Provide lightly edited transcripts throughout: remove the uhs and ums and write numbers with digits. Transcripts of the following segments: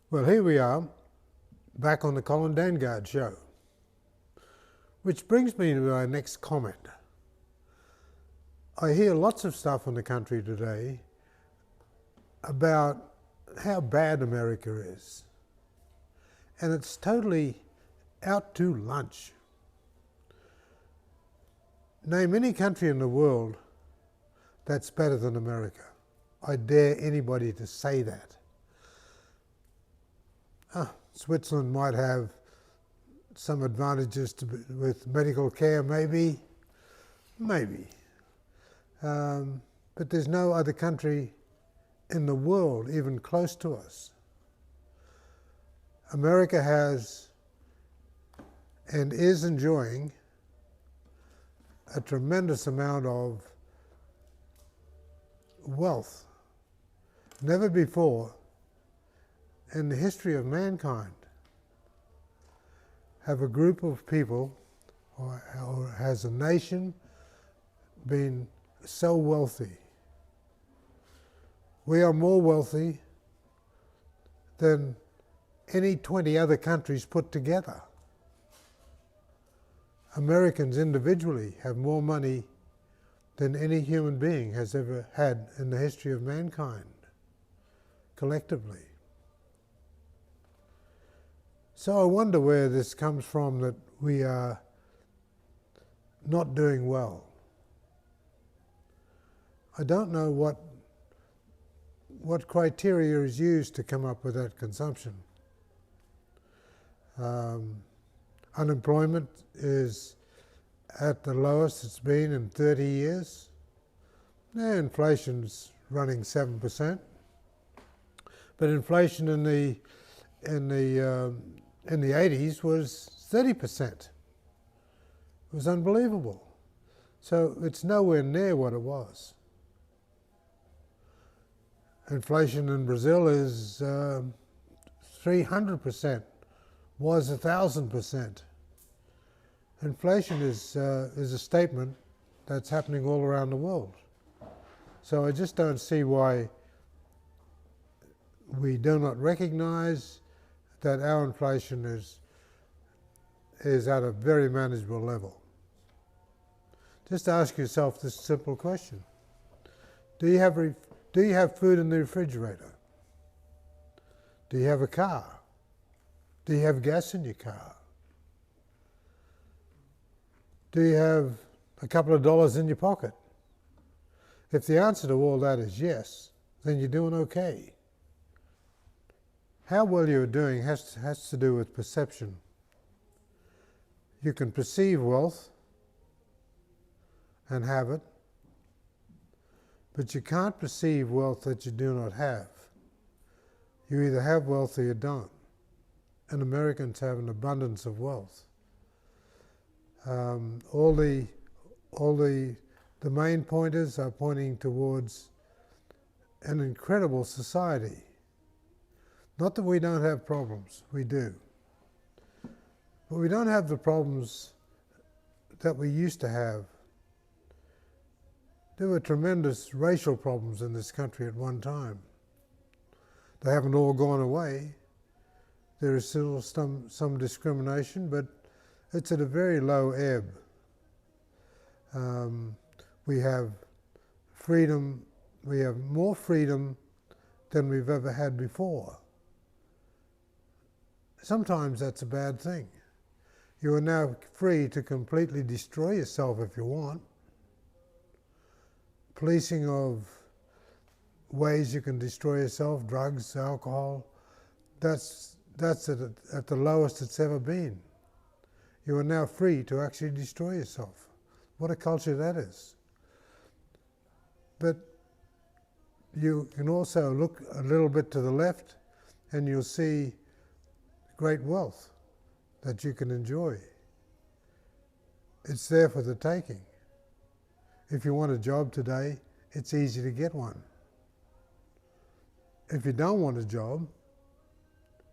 Well, here we are, back on the Colin show. Which brings me to my next comment. I hear lots of stuff in the country today about how bad America is. And it's totally out to lunch. Name any country in the world that's better than America. I dare anybody to say that. Switzerland might have some advantages with medical care, maybe. But there's no other country in the world even close to us. America has and is enjoying a tremendous amount of wealth. Never before in the history of mankind have a group of people or has a nation been so wealthy. We are more wealthy than any 20 other countries put together. Americans individually have more money than any human being has ever had in the history of mankind, collectively. So I wonder where this comes from, that we are not doing well. I don't know what criteria is used to come up with that consumption. Unemployment is at the lowest it's been in 30 years. Inflation's running 7%, but inflation in the 80s was 30%. It was unbelievable. So it's nowhere near what it was. Inflation in Brazil is 300%, was 1,000%. Inflation is a statement that's happening all around the world. So I just don't see why we do not recognize that our inflation is at a very manageable level. Just ask yourself this simple question. Do you have food in the refrigerator? Do you have a car? Do you have gas in your car? Do you have a couple of dollars in your pocket? If the answer to all that is yes, then you're doing okay. How well you're doing has to do with perception. You can perceive wealth and have it, but you can't perceive wealth that you do not have. You either have wealth or you don't. And Americans have an abundance of wealth. All the main pointers are pointing towards an incredible society. Not that we don't have problems, we do. But we don't have the problems that we used to have. There were tremendous racial problems in this country at one time. They haven't all gone away. There is still some discrimination, but it's at a very low ebb. We have freedom, we have more freedom than we've ever had before. Sometimes that's a bad thing. You are now free to completely destroy yourself if you want. Policing of ways you can destroy yourself, drugs, alcohol, that's at the lowest it's ever been. You are now free to actually destroy yourself. What a culture that is. But you can also look a little bit to the left and you'll see great wealth that you can enjoy. It's there for the taking. If you want a job today, it's easy to get one. If you don't want a job,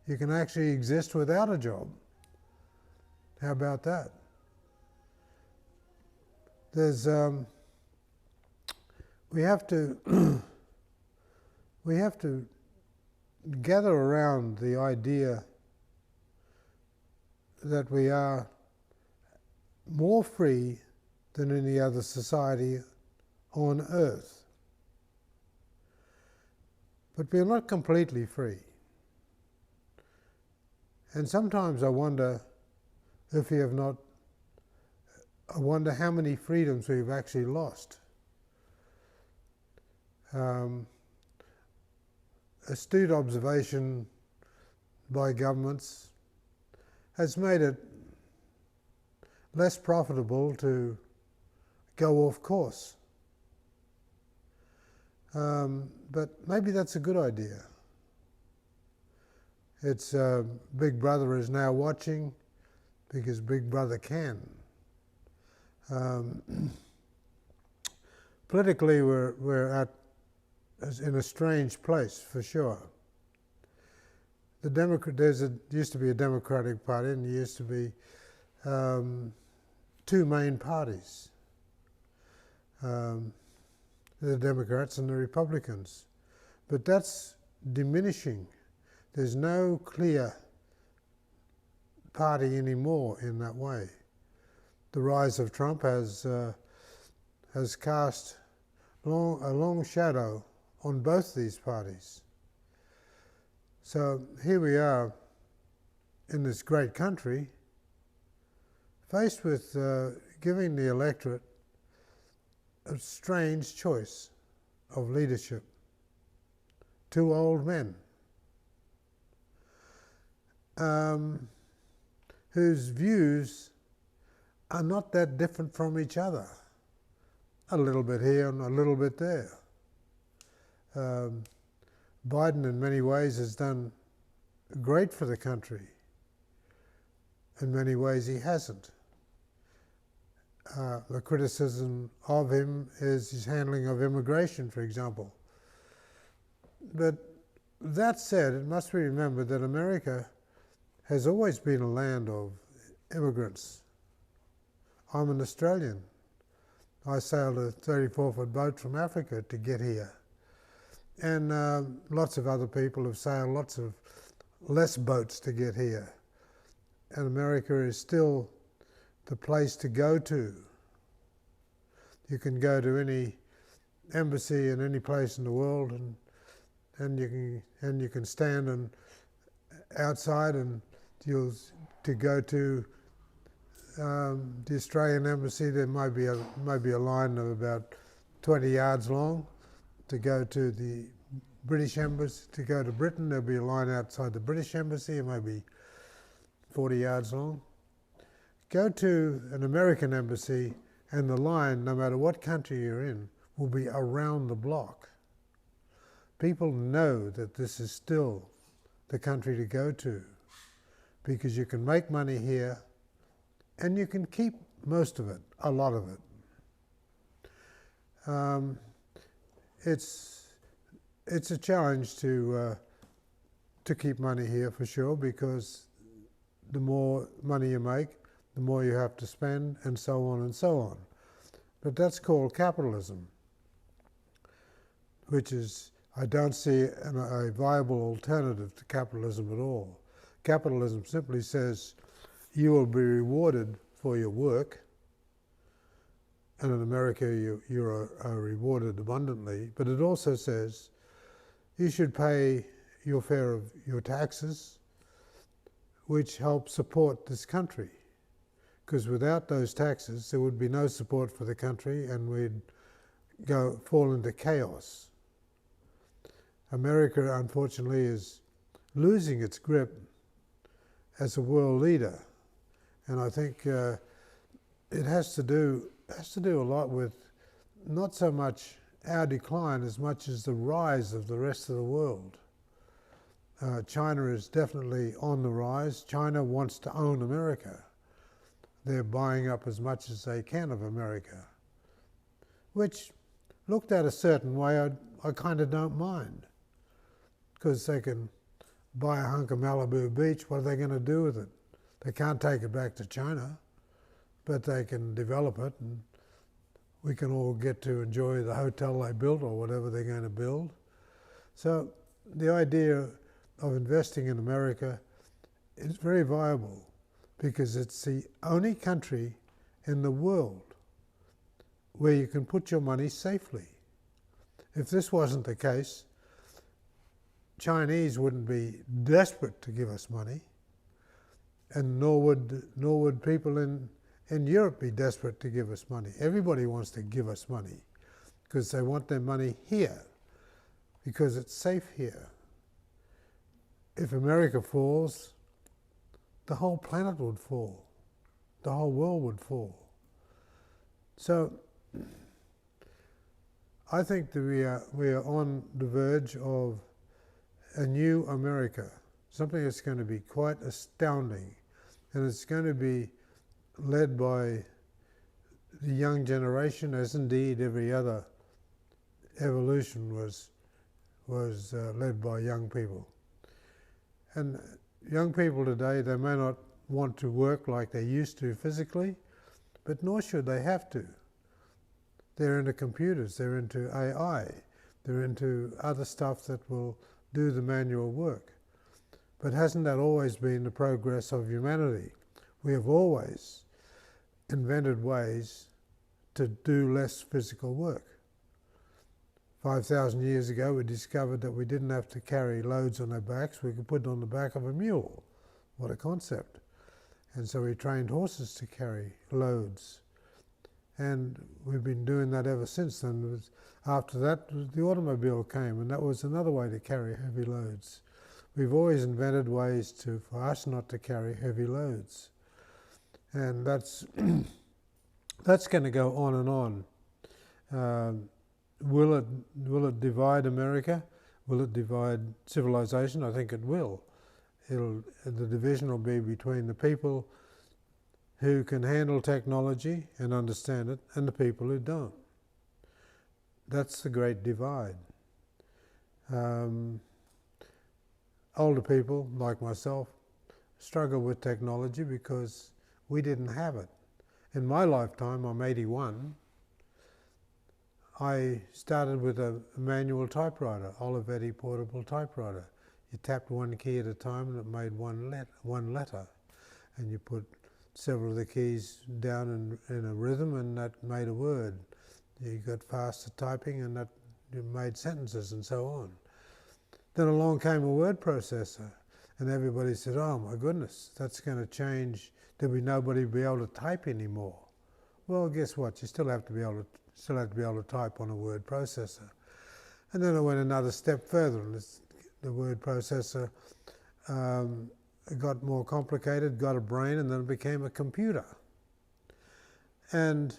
you can actually exist without a job. How about that? There's we have to gather around the idea that we are more free than any other society on earth. But we are not completely free. And sometimes I wonder if we have not, I wonder how many freedoms we've actually lost. Astute observation by governments has made it less profitable to go off course. But maybe that's a good idea. It's Big Brother is now watching because Big Brother can. Politically, we're in a strange place for sure. The used to be a Democratic Party, and there used to be two main parties, the Democrats and the Republicans. But that's diminishing. There's no clear party anymore in that way. The rise of Trump has cast a long shadow on both these parties. So here we are in this great country, faced with giving the electorate a strange choice of leadership. Two old men whose views are not that different from each other. A little bit here and a little bit there. Biden in many ways has done great for the country. In many ways he hasn't. The criticism of him is his handling of immigration, for example. But that said, it must be remembered that America has always been a land of immigrants. I'm an Australian. I sailed a 34-foot boat from Africa to get here. And lots of other people have sailed lots of less boats to get here. And America is still the place to go to. You can go to any embassy in any place in the world, and you can stand outside, and to go to the Australian embassy. There might be a line of about 20 yards long. To go to the British embassy, to go to Britain, there'll be a line outside the British embassy. It might be 40 yards long. Go to an American embassy, and the line, no matter what country you're in, will be around the block. People know that this is still the country to go to, because you can make money here, and you can keep most of it, a lot of it. It's a challenge to keep money here for sure, because the more money you make, the more you have to spend, and so on and so on. But that's called capitalism, which is, I don't see a viable alternative to capitalism at all. Capitalism simply says you will be rewarded for your work, and in America you are rewarded abundantly, but it also says you should pay your share of your taxes, which help support this country. Because without those taxes, there would be no support for the country, and we'd fall into chaos. America, unfortunately, is losing its grip as a world leader, and I think it has to do a lot with not so much our decline as much as the rise of the rest of the world. China is definitely on the rise. China wants to own America. They're buying up as much as they can of America, which, looked at a certain way, I kind of don't mind, because they can buy a hunk of Malibu Beach. What are they going to do with it? They can't take it back to China, but they can develop it, and we can all get to enjoy the hotel they built or whatever they're going to build. So the idea of investing in America is very viable because it's the only country in the world where you can put your money safely. If this wasn't the case, Chinese wouldn't be desperate to give us money, and nor would people in Europe be desperate to give us money. Everybody wants to give us money because they want their money here, because it's safe here. If America falls, the whole planet would fall. The whole world would fall. So I think that we are on the verge of a new America, something that's going to be quite astounding, and it's going to be led by the young generation, as indeed every other evolution was led by young people. And young people today, they may not want to work like they used to physically, but nor should they have to. They're into computers, they're into AI, they're into other stuff that will do the manual work. But hasn't that always been the progress of humanity? We have always invented ways to do less physical work. 5,000 years ago, we discovered that we didn't have to carry loads on our backs. We could put it on the back of a mule. What a concept. And so we trained horses to carry loads. And we've been doing that ever since then. After that, the automobile came, and that was another way to carry heavy loads. We've always invented ways for us not to carry heavy loads. And that's going to go on and on. Will it divide America? Will it divide civilization? I think it will. The division will be between the people who can handle technology and understand it, and the people who don't. That's the great divide. Older people, like myself, struggle with technology because we didn't have it. In my lifetime, I'm 81, I started with a manual typewriter, Olivetti portable typewriter. You tapped one key at a time and it made one letter. And you put several of the keys down in a rhythm and that made a word. You got faster typing and that made sentences and so on. Then along came a word processor and everybody said, oh my goodness, that's going to change. There'll be nobody be able to type anymore. Well, guess what? You still have to be able to type on a word processor. And then I went another step further, and the word processor got more complicated, got a brain, and then it became a computer. And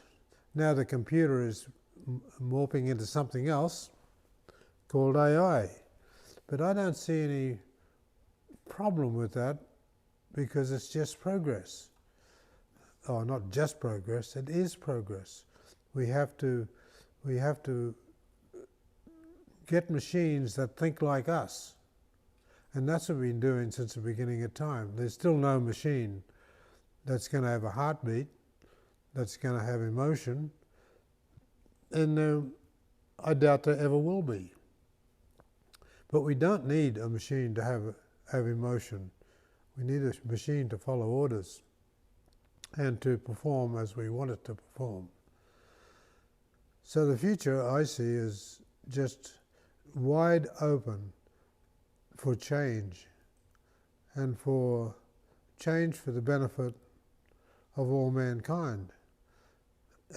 now the computer is morphing into something else called AI. But I don't see any problem with that because it's just progress. Oh, not just progress, it is progress. We have to get machines that think like us. And that's what we've been doing since the beginning of time. There's still no machine that's going to have a heartbeat, that's going to have emotion, and I doubt there ever will be. But we don't need a machine to have emotion. We need a machine to follow orders and to perform as we want it to perform. So the future I see is just wide open for change, and for change for the benefit of all mankind.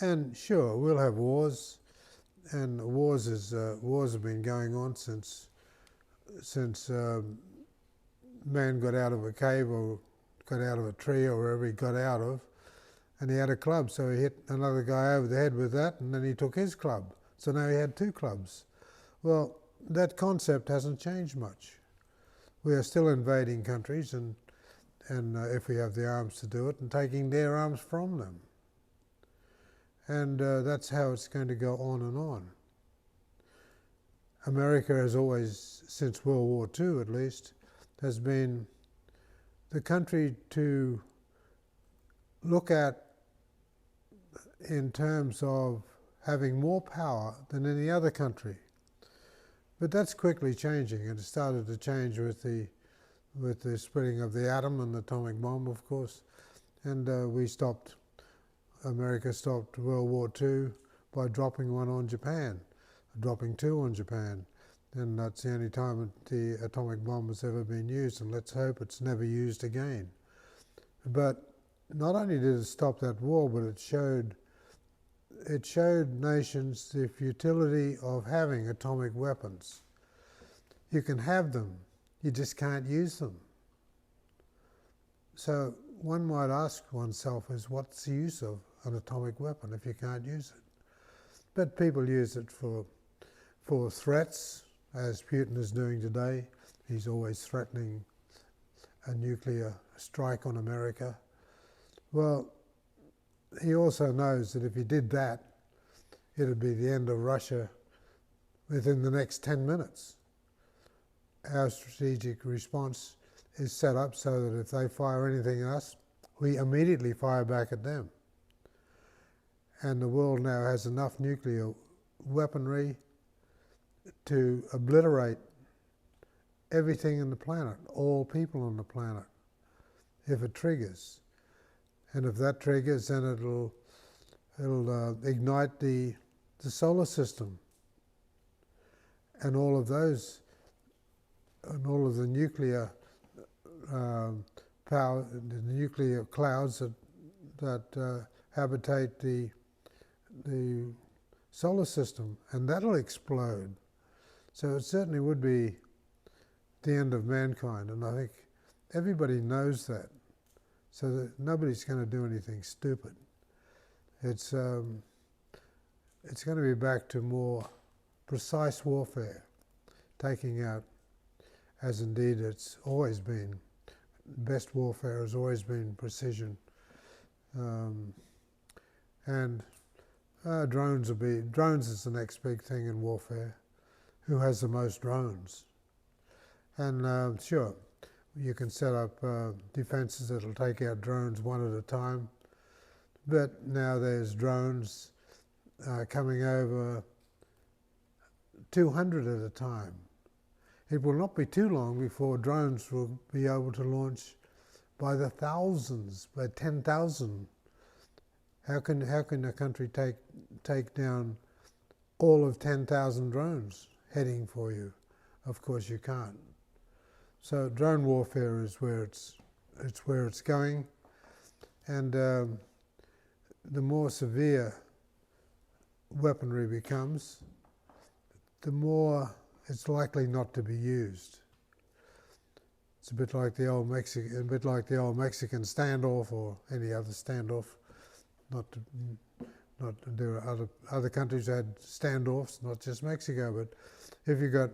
And sure, we'll have wars, and wars have been going on since man got out of a cave or got out of a tree or wherever he got out of, and he had a club, so he hit another guy over the head with that, and then he took his club. So now he had two clubs. Well, that concept hasn't changed much. We are still invading countries, and if we have the arms to do it, and taking their arms from them. And that's how it's going to go on and on. America has always, since World War II at least, has been the country to look at in terms of having more power than any other country. But that's quickly changing, and it started to change with the spreading of the atom and the atomic bomb, of course. And America stopped World War II by dropping one on Japan, dropping two on Japan. And that's the only time the atomic bomb has ever been used, and let's hope it's never used again. But not only did it stop that war, but it showed nations the futility of having atomic weapons. You can have them, you just can't use them. So one might ask oneself is, what's the use of an atomic weapon if you can't use it? But people use it for threats, as Putin is doing today. He's always threatening a nuclear strike on America. Well, he also knows that if he did that, it would be the end of Russia within the next 10 minutes. Our strategic response is set up so that if they fire anything at us, we immediately fire back at them. And the world now has enough nuclear weaponry to obliterate everything on the planet, all people on the planet, if it triggers. And if that triggers, then it'll ignite the solar system, and all of those, and all of the nuclear power, the nuclear clouds that habitate the solar system, and that'll explode. So it certainly would be the end of mankind, and I think everybody knows that, so that nobody's going to do anything stupid. It's going to be back to more precise warfare, taking out, as indeed it's always been, best warfare has always been precision. And drones is the next big thing in warfare. Who has the most drones? And sure, you can set up defenses that'll take out drones one at a time, but now there's drones coming over 200 at a time. It will not be too long before drones will be able to launch by the thousands, by 10,000. How can a country take down all of 10,000 drones heading for you? Of course you can't. So drone warfare is where it's going, and the more severe weaponry becomes, the more it's likely not to be used. It's a bit like the old Mexican standoff, or any other standoff. There are other countries that had standoffs, not just Mexico. But if you've got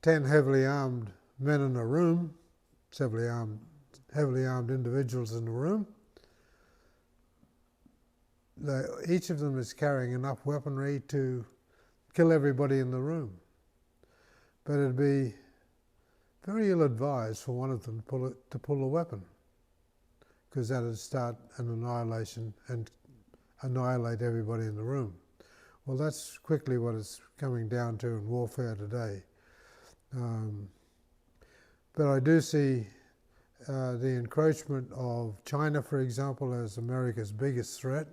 10 heavily armed men in a room, heavily armed individuals in the room, each of them is carrying enough weaponry to kill everybody in the room. But it'd be very ill-advised for one of them to pull a weapon, because that would start an annihilation and annihilate everybody in the room. Well, that's quickly what it's coming down to in warfare today. But I do see the encroachment of China, for example, as America's biggest threat.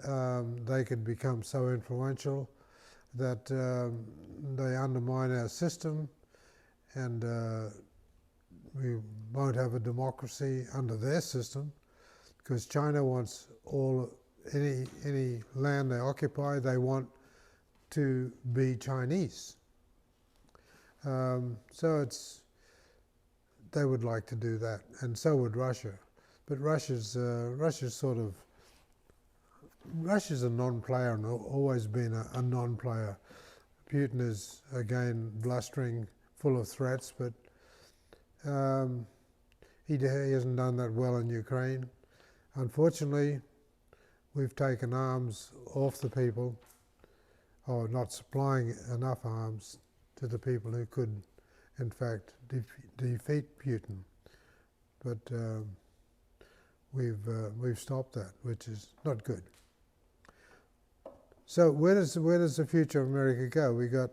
They could become so influential that they undermine our system, and we won't have a democracy under their system, because China wants any land they occupy, they want to be Chinese. So they would like to do that, and so would Russia. But Russia's a non-player, and always been a non-player. Putin is, again, blustering, full of threats, but he hasn't done that well in Ukraine. Unfortunately, we've taken arms off the people, or not supplying enough arms to the people who could, in fact, defeat Putin. But we've stopped that, which is not good. So where does the future of America go? We got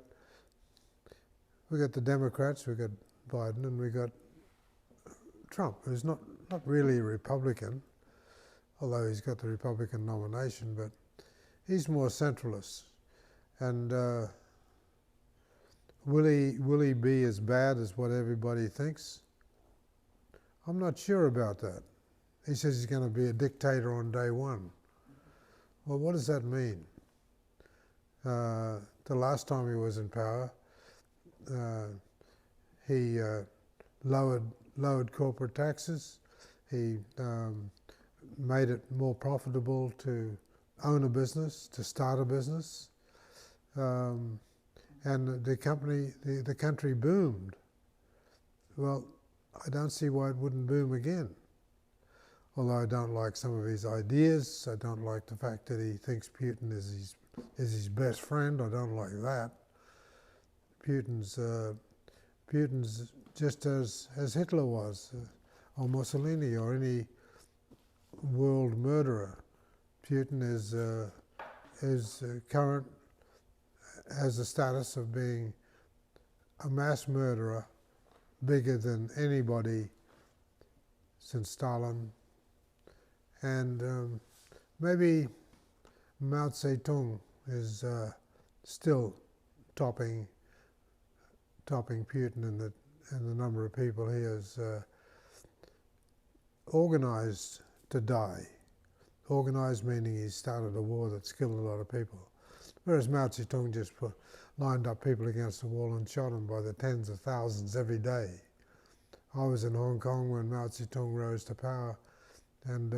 we got the Democrats, we got Biden, and we got Trump, who's not really a Republican, although he's got the Republican nomination, but he's more centralist. And will he be as bad as what everybody thinks? I'm not sure about that. He says he's going to be a dictator on day one. Well, what does that mean? The last time he was in power, he lowered corporate taxes. He made it more profitable to own a business, to start a business, and the country boomed. Well, I don't see why it wouldn't boom again. Although I don't like some of his ideas, I don't like the fact that he thinks Putin is his best friend. I don't like that. Putin's just as Hitler was, or Mussolini, or any world murderer. Putin is current, has the status of being a mass murderer, bigger than anybody since Stalin. And maybe Mao Zedong is still topping Putin in the number of people he has organized to die. Organized meaning he started a war that's killed a lot of people. Whereas Mao Zedong just lined up people against the wall and shot them by the tens of thousands every day. I was in Hong Kong when Mao Zedong rose to power, and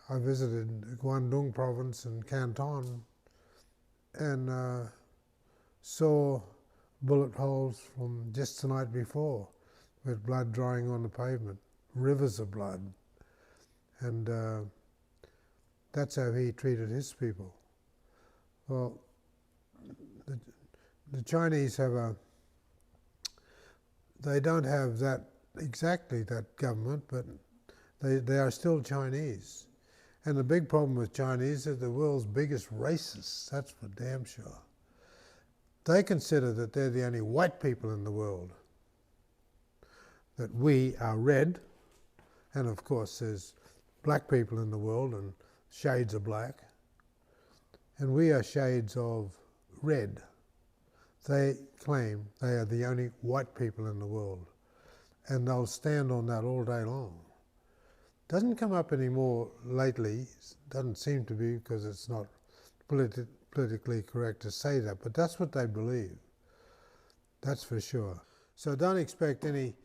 I visited Guangdong province and Canton and saw bullet holes from just the night before with blood drying on the pavement, rivers of blood. And that's how he treated his people. Well, the Chinese they don't have exactly that government, but they are still Chinese. And the big problem with Chinese is they're the world's biggest racists, that's for damn sure. They consider that they're the only white people in the world, that we are red, and of course there's black people in the world and shades of black, and we are shades of red. They claim they are the only white people in the world, and they'll stand on that all day long. Doesn't come up anymore lately, doesn't seem to be, because it's not politically correct to say that, but that's what they believe. That's for sure. So don't expect any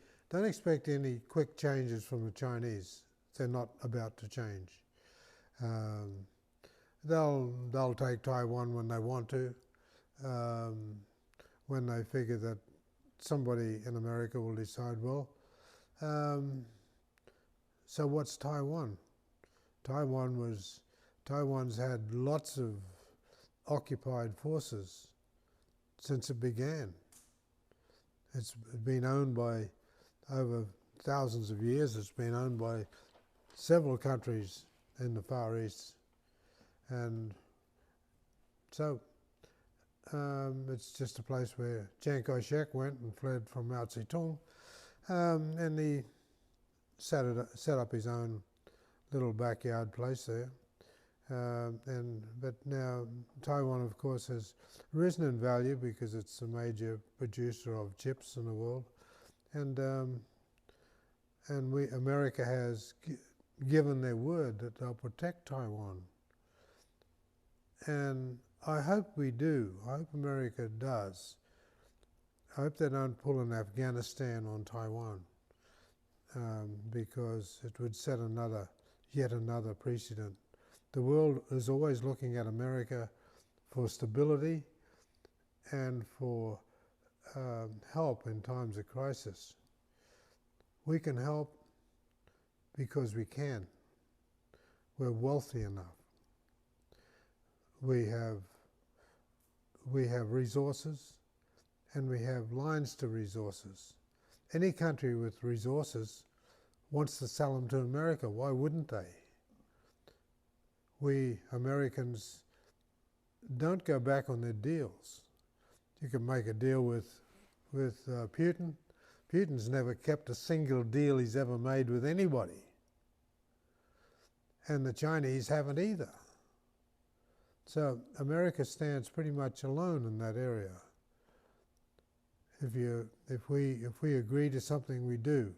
quick changes from the Chinese. They're not about to change. They'll take Taiwan when they want to, when they figure that somebody in America will decide, well, so what's Taiwan? Taiwan's had lots of occupied forces since it began. It's been owned by, over thousands of years, it's been owned by several countries in the Far East. And so it's just a place where Chiang Kai-shek went and fled from Mao Zedong, and he set up his own little backyard place there. But now Taiwan, of course, has risen in value because it's a major producer of chips in the world, and America has given their word that they'll protect Taiwan. And I hope we do. I hope America does. I hope they don't pull an Afghanistan on Taiwan, because it would set yet another precedent. The world is always looking at America for stability and for help in times of crisis. We can help because we can. We're wealthy enough. We have resources, and we have lines to resources. Any country with resources wants to sell them to America. Why wouldn't they? We Americans don't go back on their deals. You can make a deal with Putin. Putin's never kept a single deal he's ever made with anybody. And the Chinese haven't either. So America stands pretty much alone in that area. If we agree to something, we do.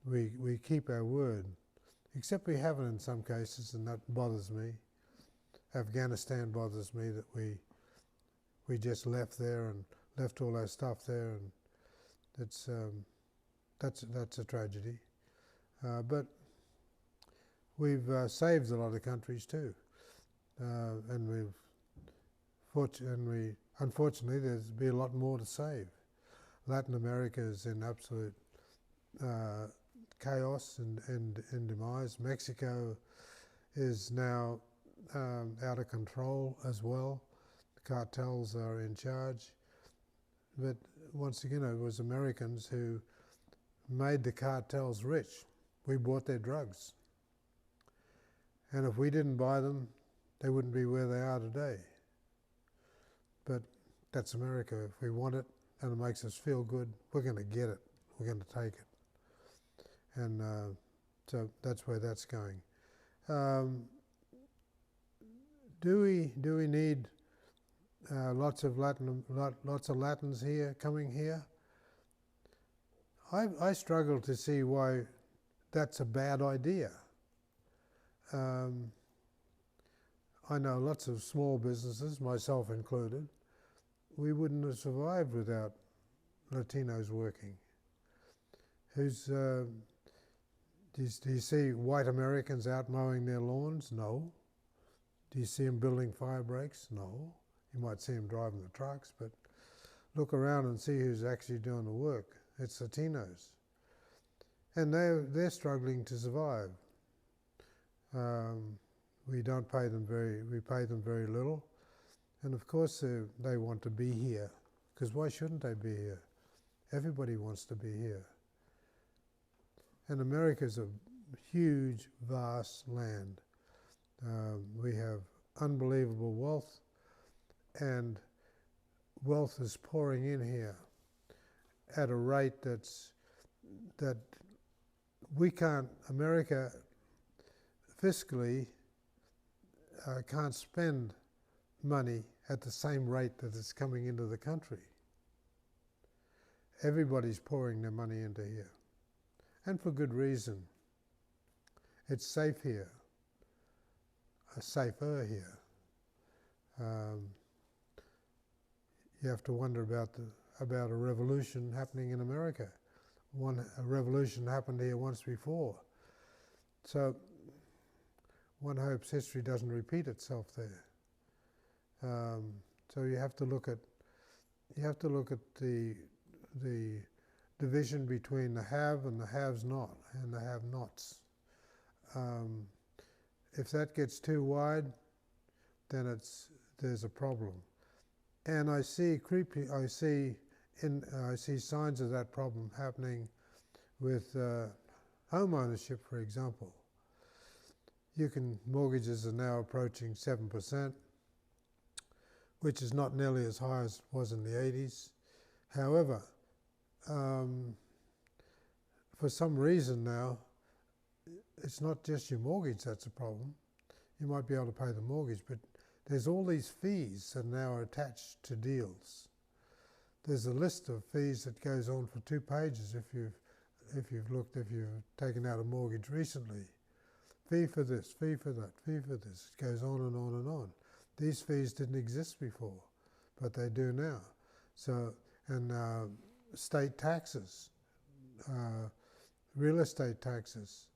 We keep our word. Except we haven't in some cases, and that bothers me. Afghanistan bothers me that we just left there and left all our stuff there, and that's a tragedy. But we've saved a lot of countries too, and unfortunately there's be a lot more to save. Latin America is in absolute chaos and demise. Mexico is now out of control as well. The cartels are in charge. But once again, it was Americans who made the cartels rich. We bought their drugs. And if we didn't buy them, they wouldn't be where they are today. But that's America. If we want it and it makes us feel good, we're going to get it. We're going to take it. And so that's where that's going. Do we need lots of Latins here coming here? I struggle to see why that's a bad idea. I know lots of small businesses, myself included. We wouldn't have survived without Latinos working. Do you see white Americans out mowing their lawns? No. Do you see them building fire breaks? No. You might see them driving the trucks, but look around and see who's actually doing the work. It's Latinos. And they're struggling to survive. We pay them very little. And of course they want to be here, because why shouldn't they be here? Everybody wants to be here. And America's a huge, vast land. We have unbelievable wealth, and wealth is pouring in here at a rate that we can't, America fiscally can't spend money at the same rate that it's coming into the country. Everybody's pouring their money into here, and for good reason. It's safe here, safer here. You have to wonder about a revolution happening in America. A revolution happened here once before, so one hopes history doesn't repeat itself there. So you have to look at the division between the have and the haves not and the have-nots. If that gets too wide, then there's a problem. And I see signs of that problem happening with home ownership, for example. Mortgages are now approaching 7%, which is not nearly as high as it was in the 80s. However, for some reason now, it's not just your mortgage that's a problem. You might be able to pay the mortgage, but there's all these fees that now are attached to deals. There's a list of fees that goes on for 2 pages if you've taken out a mortgage recently. Fee for this, fee for that, fee for this. It goes on and on and on. These fees didn't exist before, but they do now. So, and state taxes, real estate taxes.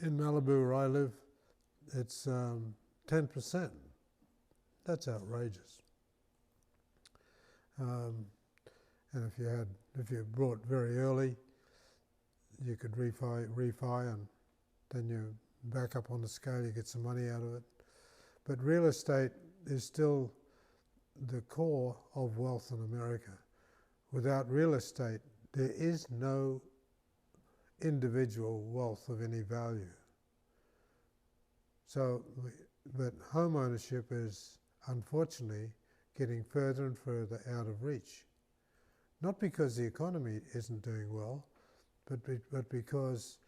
In Malibu, where I live, it's 10%. That's outrageous. And if you bought very early, you could refi, and then you back up on the scale, you get some money out of it. But real estate is still the core of wealth in America. Without real estate, there is no individual wealth of any value. So, but home ownership is unfortunately getting further and further out of reach. Not because the economy isn't doing well, but because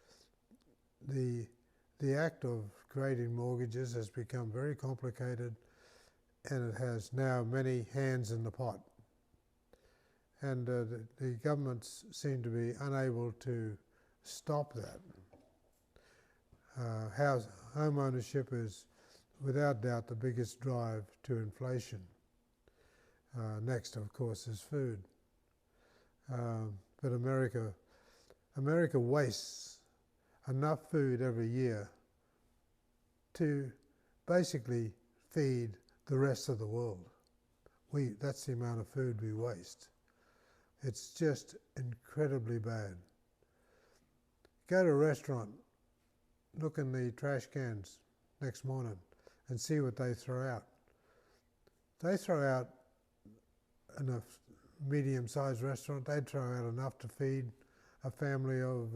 the act of creating mortgages has become very complicated, and it has now many hands in the pot. And the governments seem to be unable to stop that. Home ownership is without doubt the biggest drive to inflation. Next, of course, is food. But America wastes enough food every year to basically feed the rest of the world. That's the amount of food we waste. It's just incredibly bad. Go to a restaurant, look in the trash cans next morning and see what they throw out. They throw out, in a medium-sized restaurant, they'd throw out enough to feed a family of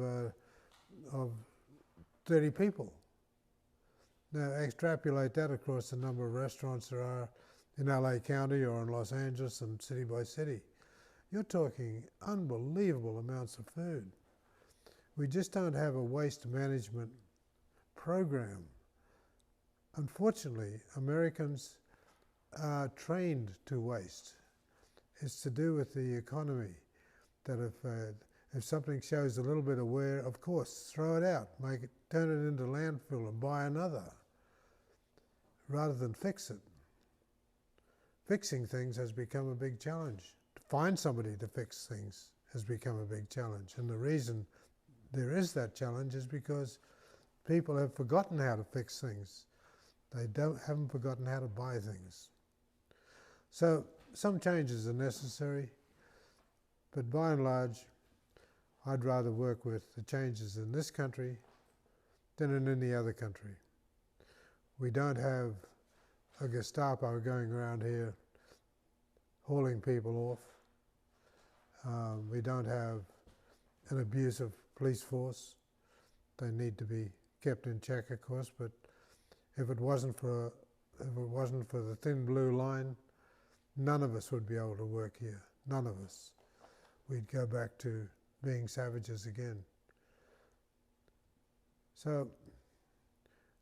30 people. Now extrapolate that across the number of restaurants there are in LA County or in Los Angeles and city by city. You're talking unbelievable amounts of food. We just don't have a waste management program. Unfortunately, Americans are trained to waste. It's to do with the economy, that if something shows a little bit of wear, of course, throw it out, turn it into landfill and buy another, rather than fix it. Fixing things has become a big challenge. To find somebody to fix things has become a big challenge. And the reason there is that challenge is because people have forgotten how to fix things. They haven't forgotten how to buy things. So some changes are necessary, but by and large, I'd rather work with the changes in this country than in any other country. We don't have a Gestapo going around here hauling people off. We don't have an abusive police force. They need to be kept in check, of course, but if it wasn't for the thin blue line, none of us would be able to work here. None of us. We'd go back to being savages again. So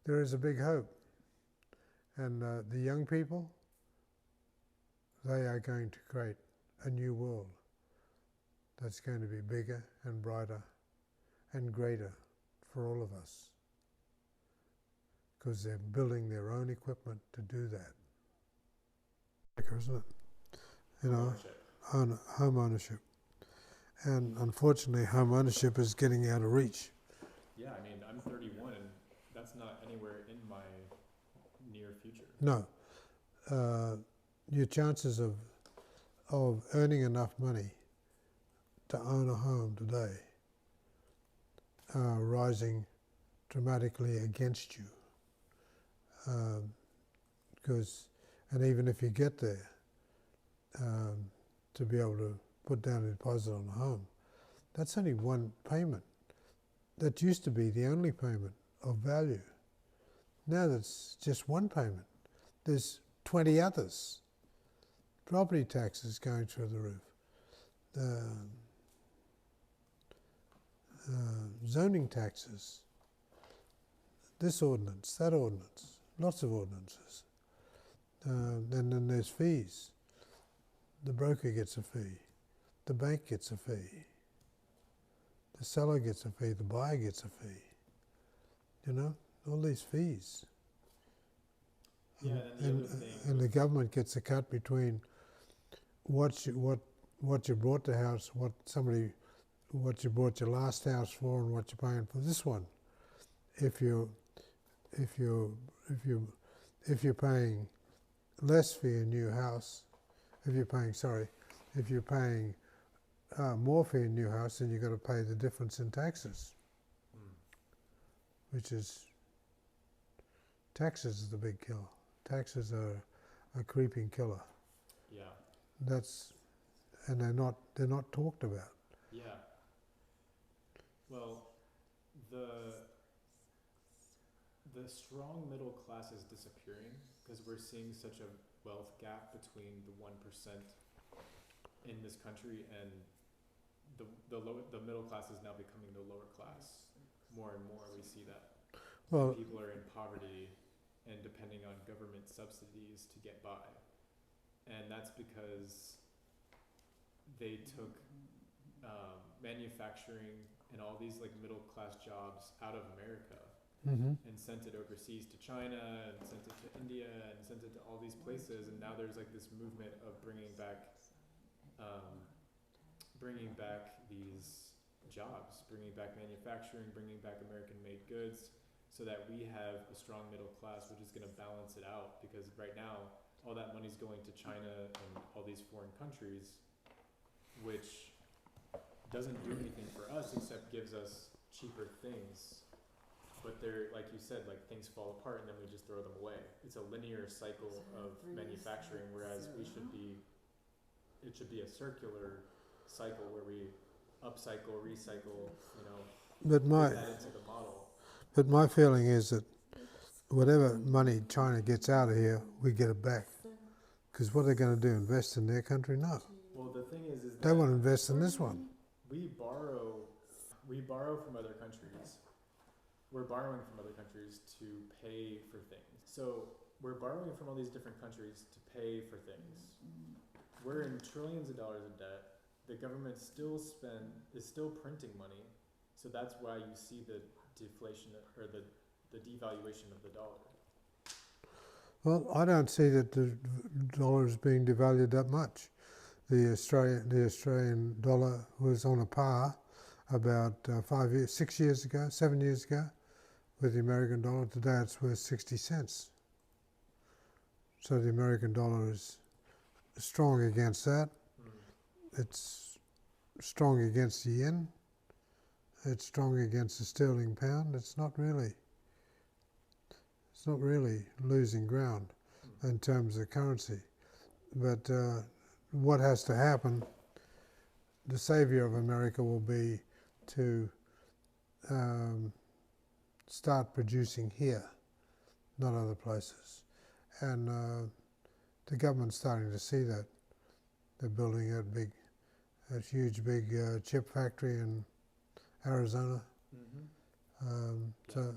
there is a big hope. And the young people, they are going to create a new world that's going to be bigger and brighter and greater for all of us, because they're building their own equipment to do that. Isn't it? You know, home ownership. And unfortunately, home ownership is getting out of reach. Yeah, I mean, I'm 31, and that's not anywhere in my near future. No. Your chances of earning enough money to own a home today are rising dramatically against you. And even if you get there, to be able to put down a deposit on a home, that's only one payment. That used to be the only payment of value. Now that's just one payment. There's 20 others. Property taxes going through the roof. Zoning taxes. This ordinance, that ordinance, lots of ordinances. And then there's fees. The broker gets a fee. The bank gets a fee. The seller gets a fee. The buyer gets a fee. You know, all these fees. Yeah, and the government gets a cut between what you bought the house, what you bought your last house for, and what you're paying for this one. If you're paying less for your new house, if you're paying more for your new house, then you've got to pay the difference in taxes, which is, taxes is the big killer. Taxes are a creeping killer. Yeah. And they're not talked about. Yeah. Well, the strong middle class is disappearing because we're seeing such a wealth gap between the 1% in this country and the middle class is now becoming the lower class. More and more we see that. Well, People are in poverty and depending on government subsidies to get by. And that's because they took manufacturing and all these like middle class jobs out of America and sent it overseas to China and sent it to India and sent it to all these places. And now there's like this movement of bringing back these jobs, bringing back manufacturing, bringing back American-made goods, so that we have a strong middle class, which is going to balance it out. Because right now, all that money's going to China and all these foreign countries, which doesn't do anything for us except gives us cheaper things. But they're, like you said, like things fall apart and then we just throw them away. It's a linear cycle of manufacturing, whereas it should be a circular cycle where we upcycle, recycle, but put that into the model. But my feeling is that whatever money China gets out of here, we get it back. Because what are they going to do? Invest in their country? No. Well, the thing is they want to invest in this one. We borrow from other countries. We're borrowing from other countries to pay for things. So we're borrowing from all these different countries to pay for things. We're in trillions of dollars of debt. The government is still printing money. So that's why you see the deflation or the devaluation of the dollar. Well, I don't see that the dollar is being devalued that much. The Australian dollar was on a par about 7 years ago with the American dollar. Today it's worth 60 cents. So the American dollar is strong against that. It's strong against the yen. It's strong against the sterling pound. It's not really losing ground in terms of currency. But what has to happen, the savior of America will be to start producing here, not other places. And the government's starting to see that. They're building a huge chip factory in Arizona. So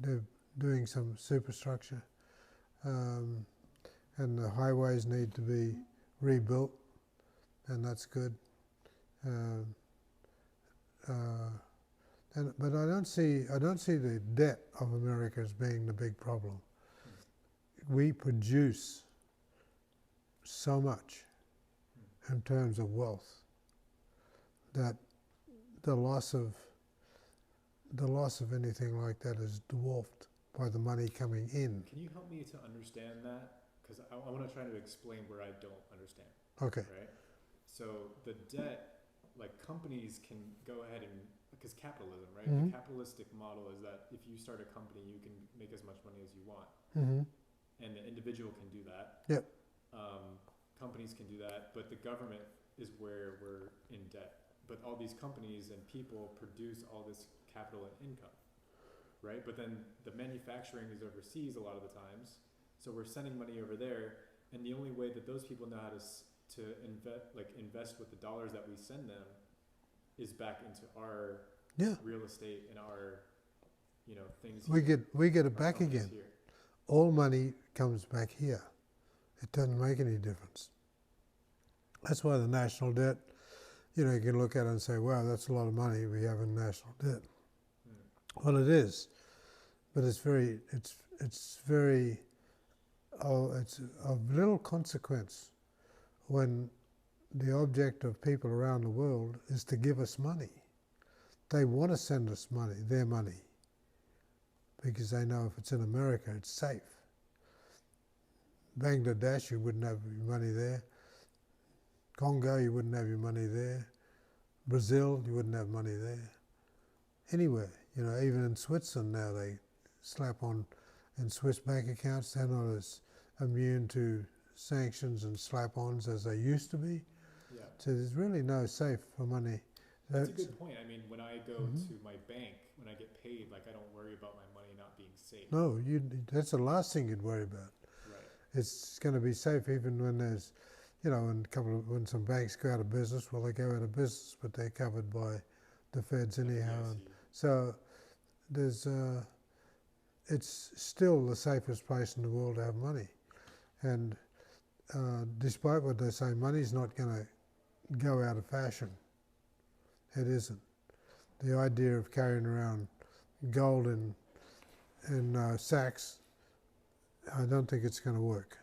they're doing some superstructure. And the highways need to be rebuilt, and that's good. But I don't see the debt of America as being the big problem. We produce so much in terms of wealth that the loss of anything like that is dwarfed by the money coming in. Can you help me to understand that? Because I want to try to explain where I don't understand. Okay. Right? So the debt, like companies can go ahead and, because capitalism, right? The capitalistic model is that if you start a company, you can make as much money as you want. And the individual can do that. Yep. Companies can do that, but the government is where we're in debt. But all these companies and people produce all this capital and income, right? But then the manufacturing is overseas a lot of the times. So we're sending money over there, and the only way that those people know how to invest with the dollars that we send them is back into our real estate and our things. We get it back again. Here. All money comes back here. It doesn't make any difference. That's why the national debt, you can look at it and say, wow, that's a lot of money we have in national debt. Well, it is, but it's of little consequence when the object of people around the world is to give us money. They want to send us money, their money, because they know if it's in America, it's safe. Bangladesh, you wouldn't have your money there. Congo, you wouldn't have your money there. Brazil, you wouldn't have money there. Anywhere, even in Switzerland now, they slap on in Swiss bank accounts. They're not as immune to sanctions and slap-ons as they used to be. Yeah. So there's really no safe for money. That's a good point. I mean, when I go to my bank, when I get paid, I don't worry about my money not being safe. No, that's the last thing you'd worry about. Right. it's going to be safe even when there's, when some banks go out of business. Well, they go out of business, but they're covered by the feds anyhow. And so there's, it's still the safest place in the world to have money. And despite what they say, money's not going to go out of fashion. It isn't. The idea of carrying around gold in sacks, I don't think it's going to work.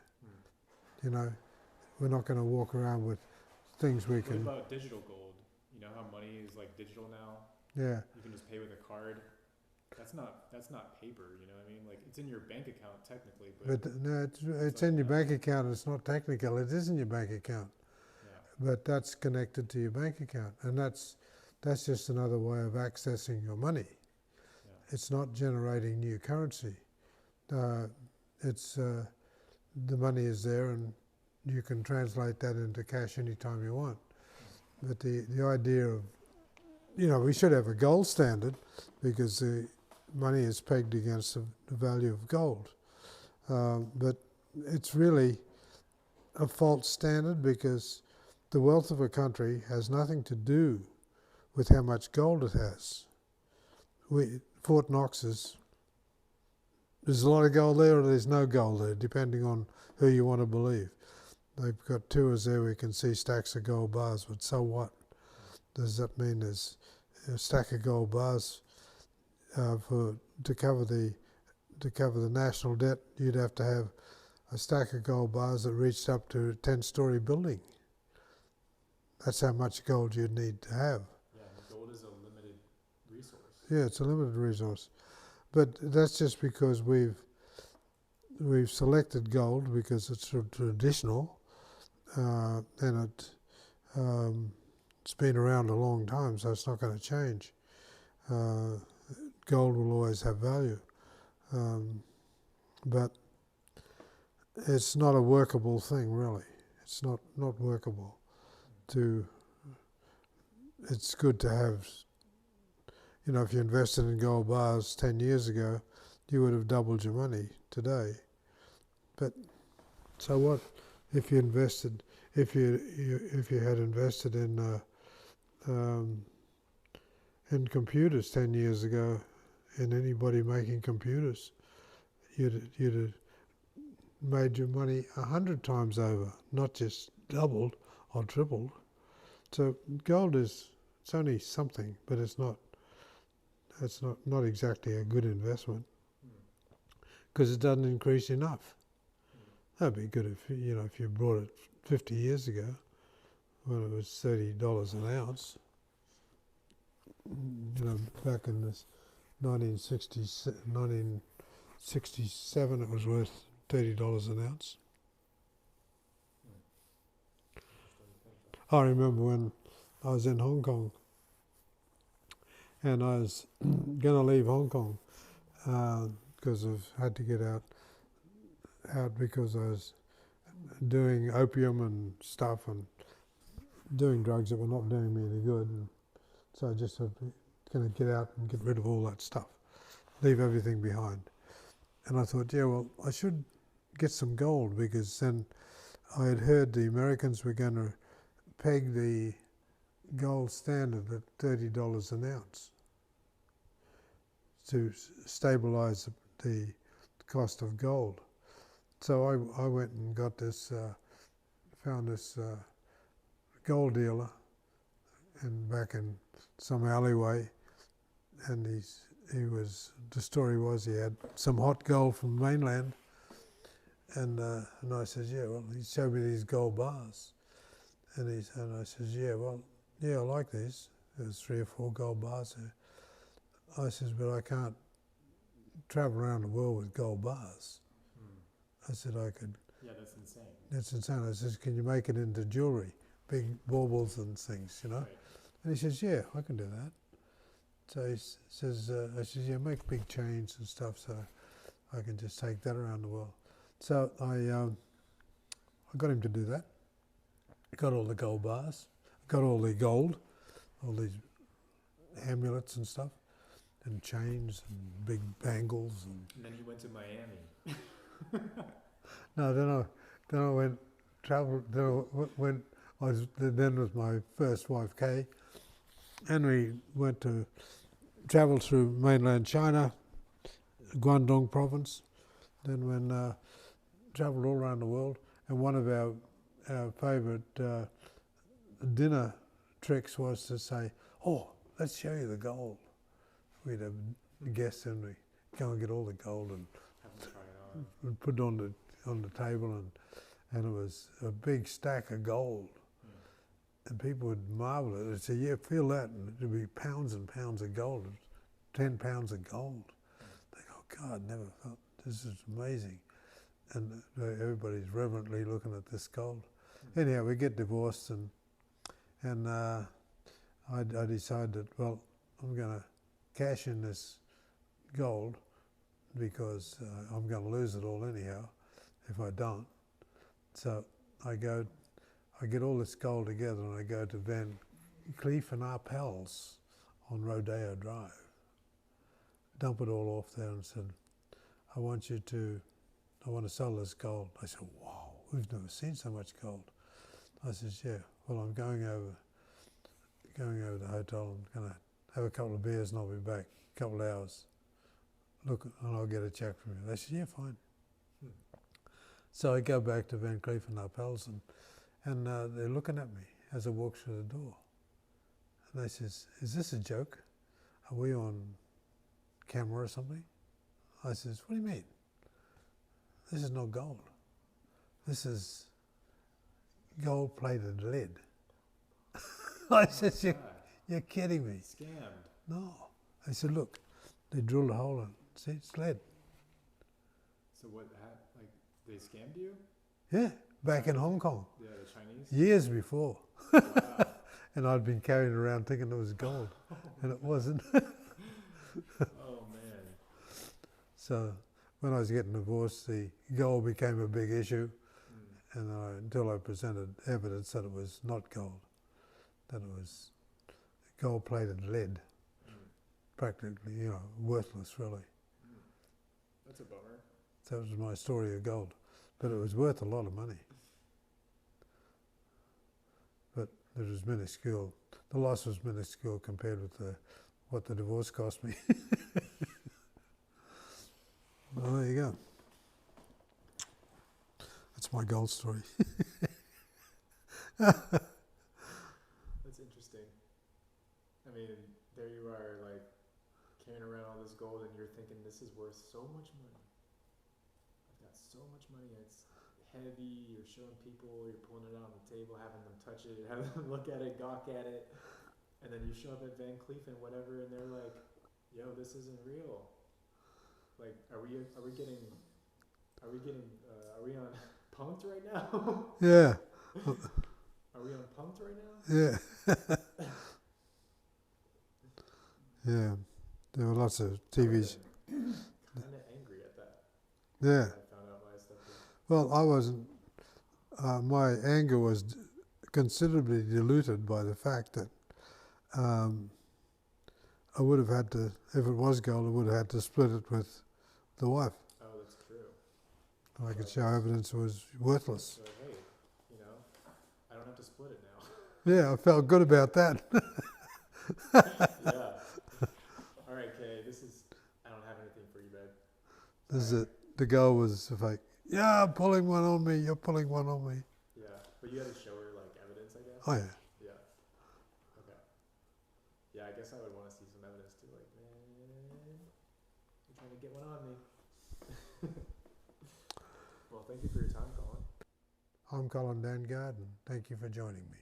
We're not going to walk around with things we can. What about digital gold? You know how money is like digital now? Yeah. You can just pay with a card. That's not paper, you know what I mean? Like, it's in your bank account technically, but no, it's in your bank account. It's not technical. It is in your bank account. Yeah. But that's connected to your bank account, and that's just another way of accessing your money. Yeah. It's not generating new currency. It's the money is there, and you can translate that into cash anytime you want. But the idea of, we should have a gold standard, because the money is pegged against the value of gold. But it's really a false standard, because the wealth of a country has nothing to do with how much gold it has. Fort Knox there's a lot of gold there, or there's no gold there, depending on who you want to believe. They've got tours there where you can see stacks of gold bars, but so what? Does that mean there's a stack of gold bars to cover the national debt? You'd have to have a stack of gold bars that reached up to a 10-story building. That's how much gold you'd need to have. Yeah, gold is a limited resource. Yeah, it's a limited resource. But that's just because we've selected gold because it's traditional, and it's been around a long time, so it's not going to change. Gold will always have value, but it's not a workable thing, really. It's not workable. It's good to have. If you invested in gold bars 10 years ago, you would have doubled your money today. But so what? If you invested, if you had invested in computers 10 years ago, in anybody making computers, you'd have made your money 100 times over, not just doubled or tripled. So gold it's only something, but it's not exactly a good investment, because it doesn't increase enough. That'd be good if you bought it 50 years ago when it was $30 an ounce. Back in this 1967 it was worth $30 an ounce. I remember when I was in Hong Kong, and I was going to leave Hong Kong because I had to get out because I was doing opium and stuff and doing drugs that were not doing me any good. And so I just going to get out and get rid of all that stuff, leave everything behind. And I thought, yeah, well, I should get some gold, because then I had heard the Americans were going to peg the gold standard at $30 an ounce to stabilize the cost of gold. So I went and got found this gold dealer back in some alleyway, and the story was he had some hot gold from the mainland, and I said, yeah, well, he showed me these gold bars, and I says, yeah, I like these. There's 3 or 4 gold bars there. I says, but I can't travel around the world with gold bars. I said I could. Yeah, that's insane. That's insane. I says, can you make it into jewelry, big baubles and things, Right. And he says, yeah, I can do that. So he says, I says, yeah, make big chains and stuff, so I can just take that around the world. So I got him to do that. Got all the gold bars, got all the gold, all these amulets and stuff, and chains and big bangles. And then he went to Miami. No, then I went travel. Then then with my first wife Kay, and we went to travel through mainland China, Guangdong province. Then when travelled all around the world, and one of our favourite dinner tricks was to say, "Oh, let's show you the gold." We'd have guests and we go and get all the gold and Have them try it on. we'd put it on the table, and it was a big stack of gold. And people would marvel at it. They'd say, "Yeah, feel that," and it'd be pounds and pounds of gold, 10 pounds of gold. They go, "God, never felt this is amazing," and everybody's reverently looking at this gold. Anyhow, we get divorced, and I decided that, well, I'm going to cash in this gold because I'm going to lose it all anyhow if I don't. So I get all this gold together and I go to Van Cleef and Arpels on Rodeo Drive, dump it all off there and said, I want to sell this gold. I said, "Wow, we've never seen so much gold." I said, "Yeah, well, I'm going over the hotel. I'm going to have a couple of beers and I'll be back, a couple of hours. Look, and I'll get a check from you." They said, "Yeah, fine." So I go back to Van Cleef and Arpels and they're looking at me as I walk through the door. And they says, "Is this a joke? Are we on camera or something?" I says, "What do you mean? This is not gold. This is gold-plated lead." I said, "You're kidding me." Scammed. No. I said, "Look, they drilled a hole and see, it's lead." So like, they scammed you? Yeah, back in Hong Kong, Yeah, the Chinese? years before. Wow. And I'd been carrying around thinking it was gold, and it wasn't. Oh, man. So when I was getting divorced, the gold became a big issue, and until I presented evidence that it was not gold, that it was gold-plated lead, practically, worthless really. That's a bummer. That was my story of gold, but it was worth a lot of money. But it was minuscule. The loss was minuscule compared with what the divorce cost me. Well, there you go. That's my gold story. That's interesting. I mean, there you are, like, carrying around all this gold and you're thinking this is worth so much money. I've got so much money, it's heavy, you're showing people, you're pulling it out on the table, having them touch it, having them look at it, gawk at it, and then you show up at Van Cleef and whatever, and they're like, "Yo, this isn't real." Like, are we on punked right now? Yeah. Are we on punked right now? Yeah. Yeah. There were lots of TVs. Kind of angry at that. Yeah. I found out my stuff was. Well, I wasn't. My anger was considerably diluted by the fact that I would have had to, if it was gold, I would have had to split it with the wife. Oh, that's true. I could show evidence it was worthless. So, hey, I don't have to split it now. Yeah, I felt good about that. Yeah. All right, Kay, I don't have anything for you, babe. This is it. The goal was like, "Yeah, I'm pulling one on me, you're pulling one on me." Yeah, but you had to show her, like, evidence, I guess? Oh, yeah. Yeah. Okay. Yeah, I guess I would want to see some evidence too, like, man, you're trying to get one on me. Well, thank you for your time, Colin. I'm Colin Dangard, and thank you for joining me.